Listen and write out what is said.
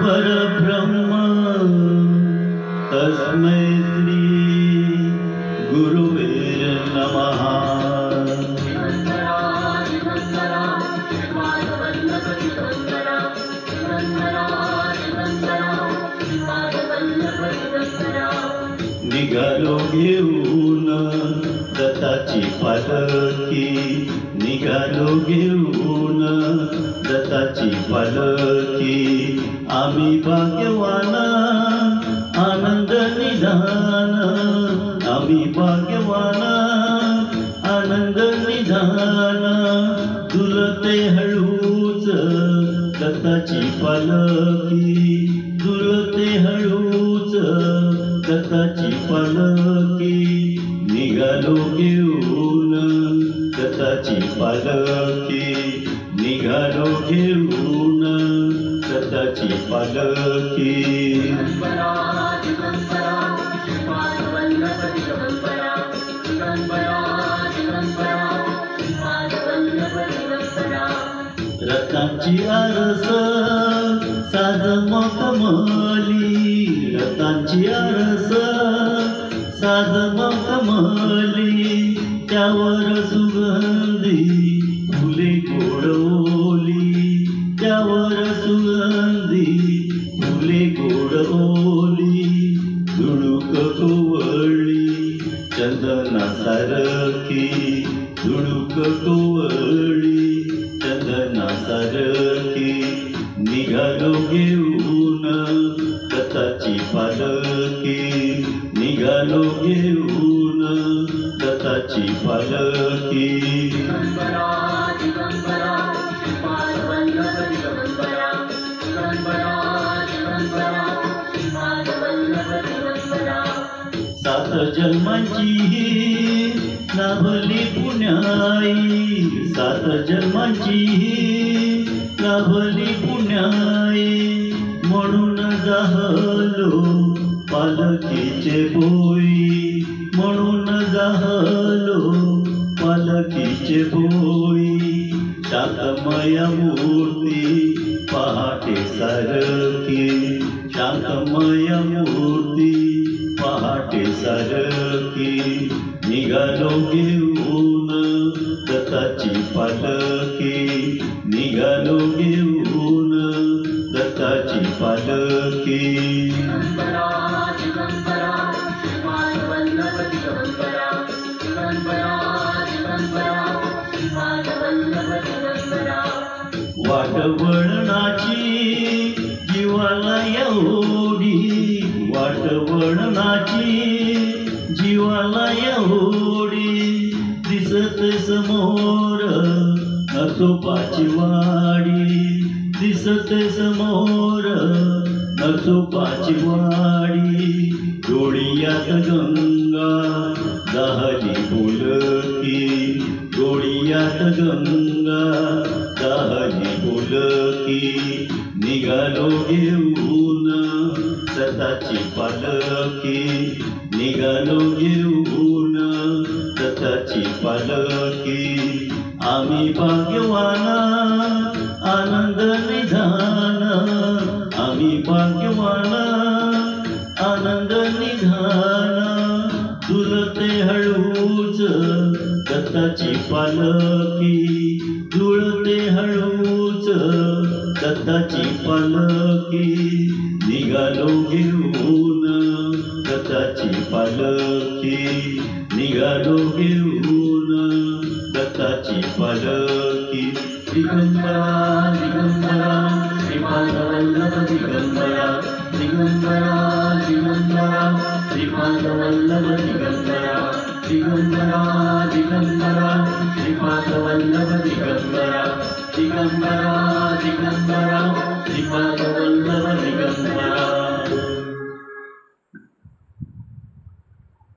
परब्रह्म तस्मै श्री गुरुवे नमः। निघालो घेऊन दत्ताची पालखी, निघालो घेऊन दत्ताची पालखी, आम्ही भाग्यवान आनंद निधान, आम्ही भाग्यवान आनंद निधान, झुलते हळूच दत्ताची पालखी, झुलते हळूच दत्ताची पालखी, निघालो घेऊन दत्ताची पालखी, निघालो घेऊन दत्ताची पालखी। रत्नांची आरस साज मखमली, रत्नांची आरस साज मखमली, त्यावर सुगंधी फुले गोडवली, त्यावर सुगंधी फुले गोडवली, झुळूक कोवळी चंदनासारखी, झुळूक कोवळी चंदनासारखी, निघालो घेऊन दत्ताची पालखी, निघालो घेऊन दत्ताची पालखी। सात जन्मांची लाभली पुण्याई, सात जन्मांची लाभली पुण्याई, म्हणून जाहलो पालखीचे बोई, म्हणून जाहलो पालखीचे बोई, शांतमय मूर्ती पहाटे सारखी, शांतमय मूर्ती पहाटे सारखी, निघालो घेऊन दत्ताची पालखी, निघालो घेऊन दत्ताची पालखी। वाटवळणाची जीवाला एवढी, वाटवळणाची जीवाला एवढी, दिसत समोर नरसोबाची वाडी, दिसत समोर नरसोबाची वाडी, डोळ्यात गंगा जाहली बोलकी, डोळ्यात गंगा जाहली बोलकी, निघालो घेऊन दत्ताची पालखी, निघालो घेऊन दत्ताची पालखी, आम्ही भाग्यवान आनंद निधान, आम्ही भाग्यवान आनंद निधान, झुलते हळूच दत्ताची पालखी, झुलते हळूच दत्ताची पालखी, निघालो घेऊन दत्ताची पालखी, निघालो घेऊन दत्ताची पालखी। दिगंबरा दिगंबरा श्रीपाद वल्लभ दिगंबरा, दिगंबरा दिगंबरा श्रीपाद वल्लभ दिगंबरा, दिगंबरा दिगंबरा श्रीपाद वल्लभ दिगंबरा, दिगंबरा दिगंबरा श्रीपाद वल्लभ